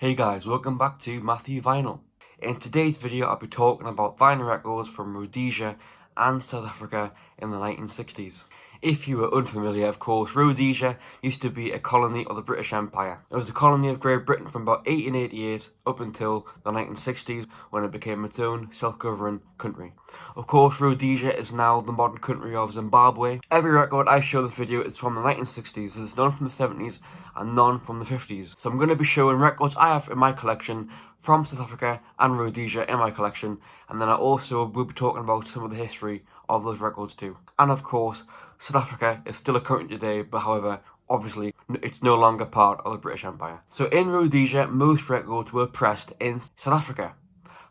Hey guys, welcome back to Matthew Vinyl. In today's video I'll be talking about vinyl records from Rhodesia and South Africa in the 1960s. If you are unfamiliar, of course, Rhodesia used to be a colony of the British Empire. It was a colony of Great Britain from about 1888 up until the 1960s when it became its own self-governing country. Of course, Rhodesia is now the modern country of Zimbabwe. Every record I show this video is from the 1960s, there's none from the 70s and none from the 50s. So I'm going to be showing records I have in my collection from South Africa and Rhodesia in my collection, and then I also will be talking about some of the history of those records too. And of course, South Africa is still a country today, but however, obviously, it's no longer part of the British Empire. So in Rhodesia, most records were pressed in South Africa.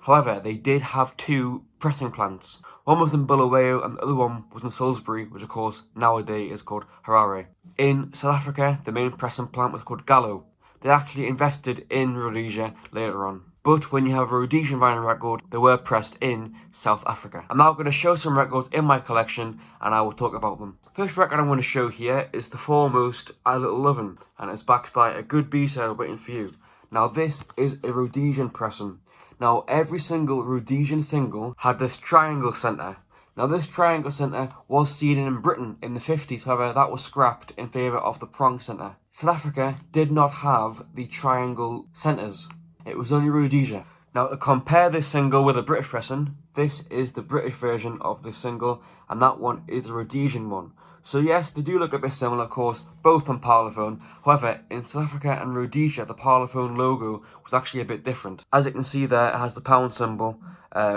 However, they did have two pressing plants. One was in Bulawayo and the other one was in Salisbury, which of course nowadays is called Harare. In South Africa, the main pressing plant was called Gallo. They actually invested in Rhodesia later on. But when you have a Rhodesian vinyl record, they were pressed in South Africa. I'm now going to show some records in my collection and I will talk about them. First record I'm going to show here is the foremost I Little Lovin', and it's backed by a good B-side waiting for you. Now this is a Rhodesian pressing. Now every single Rhodesian single had this triangle centre. Now this triangle centre was seen in Britain in the 50s, however that was scrapped in favour of the prong centre. South Africa did not have the triangle centres. It was only Rhodesia. Now to compare this single with a British pressing, this is the British version of this single and that one is the Rhodesian one. So yes, they do look a bit similar, of course, both on Parlophone. However, in South Africa and Rhodesia, the Parlophone logo was actually a bit different. As you can see there, it has the pound symbol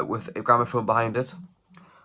with a gramophone behind it.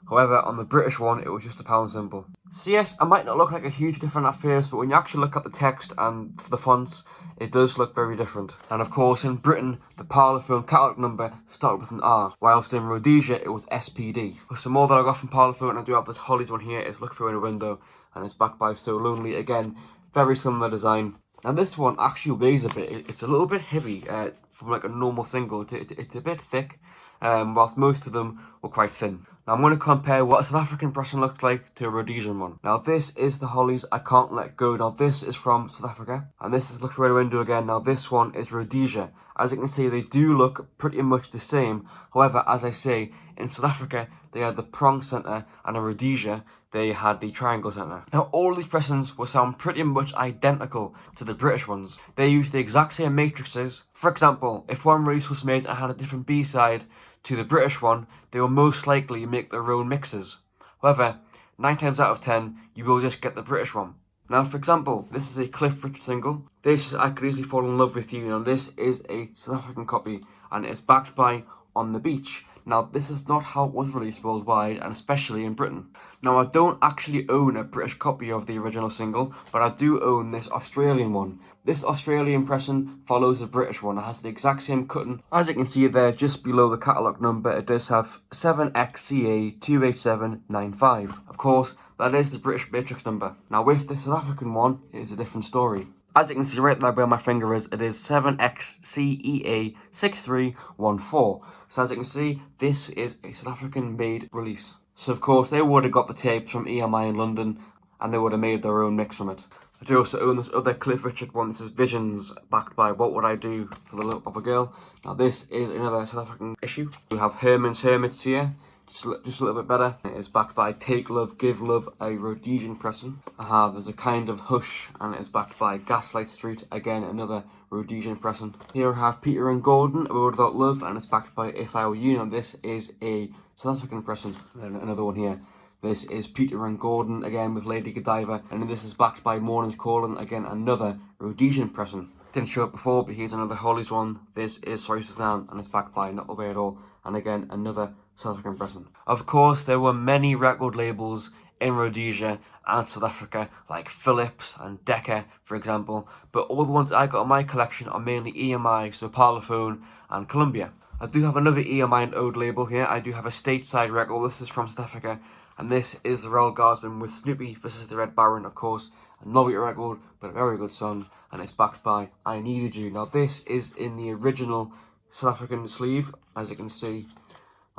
However, on the British one, it was just a pound symbol. So yes, it might not look like a huge difference at first, but when you actually look at the text and the fonts, it does look very different. And of course, in Britain, the Parlophone catalogue number started with an R, whilst in Rhodesia, it was SPD. For some more that I got from Parlophone, I do have this Hollies one here. It's Look Through in a Window, and it's backed by So Lonely. Again, very similar design. And this one actually weighs a bit. It's a little bit heavy from like a normal single. It's a bit thick, whilst most of them were quite thin. Now I'm going to compare what a South African pressing looks like to a Rhodesian one. Now this is the Hollies I Can't Let Go. Now this is from South Africa, and this is Look Through a Window again. Now this one is Rhodesia. As you can see, they do look pretty much the same. However, as I say, in South Africa they had the prong centre, and in Rhodesia they had the triangle centre. Now all these pressings will sound pretty much identical to the British ones. They use the exact same matrices. For example, if one release was made and had a different B-side to the British one, they will most likely make their own mixes. However, 9 times out of 10, you will just get the British one. Now, for example, this is a Cliff Richard single. This is I Could Easily Fall in Love With You. Now, this is a South African copy, and it's backed by On the Beach. Now, this is not how it was released worldwide, and especially in Britain. Now, I don't actually own a British copy of the original single, but I do own this Australian one. This Australian pressing follows the British one. It has the exact same cutting. As you can see there, just below the catalogue number, it does have 7XCA28795. Of course, that is the British matrix number. Now, with the South African one, it is a different story. As you can see right there where my finger is, it is 7XCEA6314. So as you can see, this is a South African made release. So of course they would have got the tapes from EMI in London and they would have made their own mix from it. I do also own this other Cliff Richard one. This is Visions, backed by What Would I Do for the Love of a Girl. Now this is another South African issue. We have Herman's Hermits here. Just a little bit better. It is backed by Take Love, Give Love, a Rhodesian pressing. There's a Kind of Hush, and it is backed by Gaslight Street, again another Rhodesian pressing. Here I have Peter and Gordon, A World Without Love, and it's backed by If I Were You. Now this is a South African pressing. And another one here. This is Peter and Gordon, again with Lady Godiva, and this is backed by Morning's Calling, again another Rhodesian pressing. Didn't show it before, but here's another Hollies one. This is Sorry Suzanne, and it's backed by Not The Way At All, and again another South African pressing. Of course, there were many record labels in Rhodesia and South Africa, like Philips and Decca, for example, but all the ones I got in my collection are mainly EMI, so Parlophone and Columbia. I do have another EMI and Ode label here. I do have a stateside record. This is from South Africa, and this is the Royal Guardsman with Snoopy versus the Red Baron, of course. A novelty record, but a very good song, and it's backed by I Needed You. Now this is in the original South African sleeve, as you can see.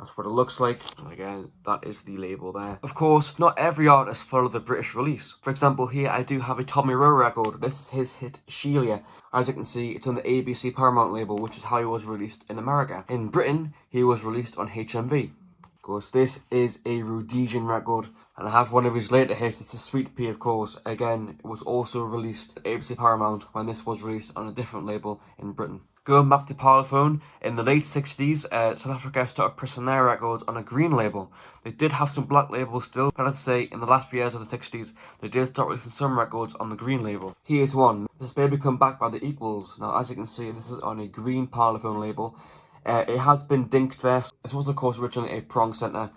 That's what it looks like. And again, that is the label there. Of course, not every artist followed the British release. For example, here I do have a Tommy Rowe record. This is his hit Sheila. As you can see, it's on the ABC Paramount label, which is how he was released in America. In Britain, he was released on HMV. Of course, this is a Rhodesian record, and I have one of his later hits. It's a Sweet Pea, of course. Again, it was also released at ABC Paramount when this was released on a different label in Britain. Going back to Parlophone, in the late 60s, South Africa started pressing their records on a green label. They did have some black labels still, but as I say, in the last few years of the 60s, they did start releasing some records on the green label. Here's one. This is Baby Come Back by the Equals. Now, as you can see, this is on a green Parlophone label. It has been dinked there. This was, of course, originally a prong centre.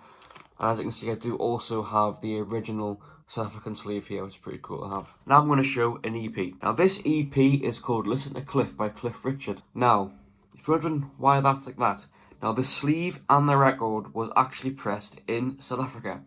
And as you can see, I do also have the original South African sleeve here, which is pretty cool to have. Now I'm going to show an EP. Now this EP is called Listen to Cliff by Cliff Richard. Now, if you're wondering why that's like that, now the sleeve and the record was actually pressed in South Africa,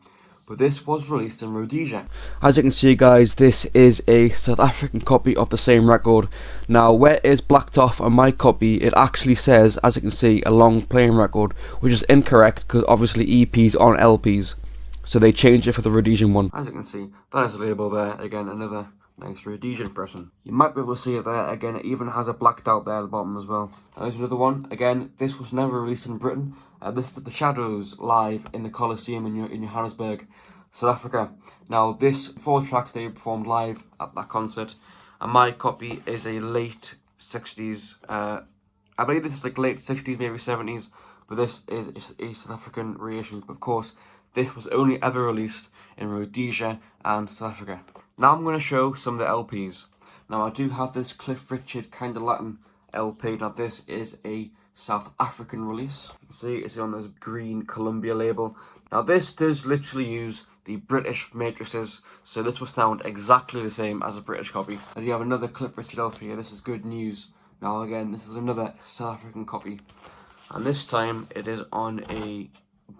but this was released in Rhodesia. As you can see, guys, this is a South African copy of the same record. Now, where it is blacked off on my copy, it actually says, as you can see, a long playing record, which is incorrect because obviously EPs aren't LPs. So they changed it for the Rhodesian one. As you can see, that is a label there. Again, another nice Rhodesian person. You might be able to see it there. Again, it even has a blacked out there at the bottom as well. There's another one. Again, this was never released in Britain. This is The Shadows live in the Coliseum in Johannesburg, South Africa. Now, this 4 tracks they performed live at that concert. And my copy is a late 60s. I believe this is like late 60s, maybe 70s. But this is a South African reissue. Of course, this was only ever released in Rhodesia and South Africa. Now I'm going to show some of the LPs. Now I do have this Cliff Richard Kinda Latin LP. Now this is a South African release. You can see it's on this green Columbia label. Now this does literally use the British matrices, so this will sound exactly the same as a British copy. And you have another Cliff Richard LP here. This is Good News. Now again, this is another South African copy. And this time it is on a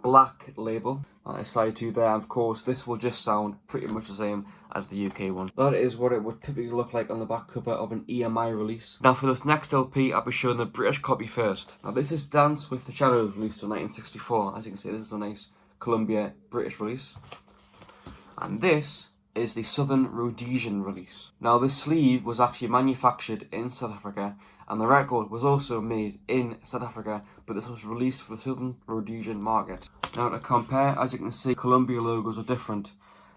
black label. I side to there. Of course, this will just sound pretty much the same as the UK one. That is what it would typically look like on the back cover of an EMI release. Now for this next LP, I'll be showing the British copy first. Now this is Dance with the Shadows, released in 1964. As you can see, this is a nice Columbia British release. And this is the Southern Rhodesian release. Now this sleeve was actually manufactured in South Africa, and the record was also made in South Africa, but this was released for the Southern Rhodesian market. Now to compare, as you can see, Columbia logos are different.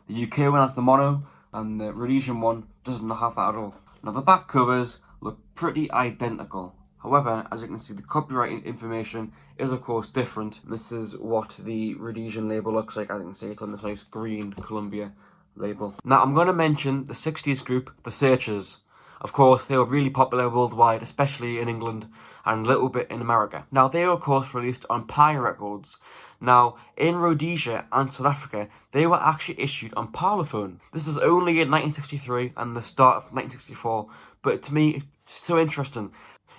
The UK one has the mono, and the Rhodesian one doesn't have that at all. Now the back covers look pretty identical. However, as you can see, the copyright information is of course different. This is what the Rhodesian label looks like. As you can see, it's on this nice green Columbia label. Now I'm going to mention the 60s group, The Searchers. Of course, they were really popular worldwide, especially in England and a little bit in America. Now, they were, of course, released on Pi Records. Now, in Rhodesia and South Africa, they were actually issued on Parlophone. This is only in 1963 and the start of 1964, but to me, it's so interesting.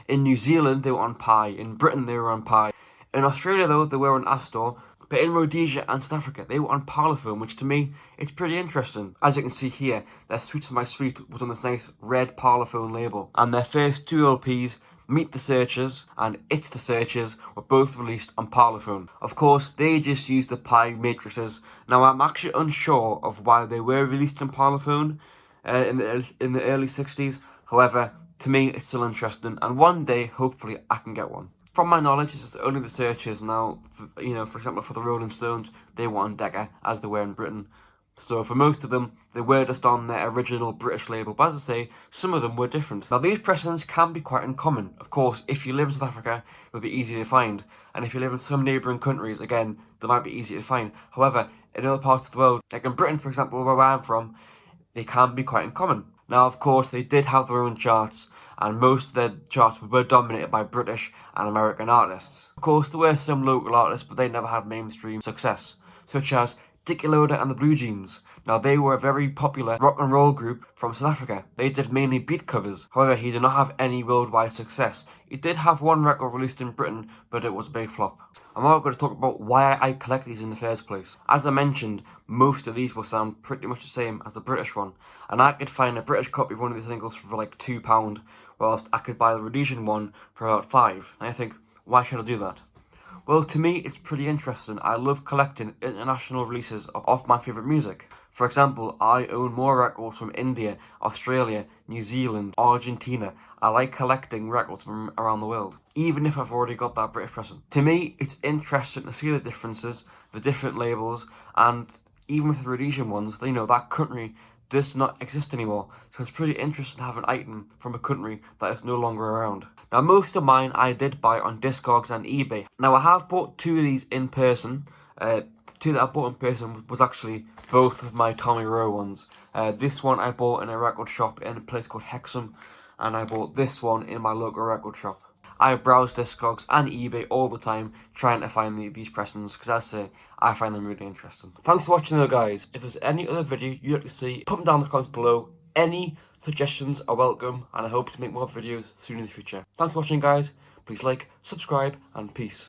In New Zealand, they were on Pi. In Britain, they were on Pi. In Australia, though, they were on Astor. But in Rhodesia and South Africa, they were on Parlophone, which to me, it's pretty interesting. As you can see here, their Sweets of My Sweet was on this nice red Parlophone label. And their first 2 LPs, Meet the Searchers and It's the Searchers, were both released on Parlophone. Of course, they just used the Pi matrices. Now, I'm actually unsure of why they were released on Parlophone in the early 60s. However, to me, it's still interesting. And one day, hopefully, I can get one. From my knowledge, it's just only the Searchers now. For example, for the Rolling Stones, they were on Decca, as they were in Britain. So for most of them, they were just on their original British label. But as I say, some of them were different. Now, these pressings can be quite uncommon. Of course, if you live in South Africa, they'll be easy to find. And if you live in some neighbouring countries, again, they might be easy to find. However, in other parts of the world, like in Britain, for example, where I'm from, they can be quite uncommon. Now, of course, they did have their own charts, and most of their charts were dominated by British and American artists. Of course, there were some local artists, but they never had mainstream success, such as Dickie Loader and the Blue Jeans. Now, they were a very popular rock and roll group from South Africa. They did mainly beat covers. However, he did not have any worldwide success. He did have one record released in Britain, but it was a big flop. I'm now going to talk about why I collect these in the first place. As I mentioned, most of these will sound pretty much the same as the British one, and I could find a British copy of one of these singles for like £2, whilst I could buy the Rhodesian one for about £5. And I think, why should I do that? Well, to me, it's pretty interesting. I love collecting international releases of my favourite music. For example, I own more records from India, Australia, New Zealand, Argentina. I like collecting records from around the world, even if I've already got that British present. To me, it's interesting to see the differences, the different labels, and even with the Rhodesian ones, you know, that country does not exist anymore. So it's pretty interesting to have an item from a country that is no longer around. Now, most of mine I did buy on Discogs and eBay. Now, I have bought two of these in person. Two that I bought in person was actually both of my Tommy Rowe ones. This one I bought in a record shop in a place called Hexham, and I bought this one in my local record shop. I browse Discogs and eBay all the time trying to find these pressings, because as I say, I find them really interesting. Thanks for watching though, guys. If there's any other video you'd like to see, put them down in the comments below. Any suggestions are welcome, and I hope to make more videos soon in the future. Thanks for watching, guys. Please like, subscribe, and peace.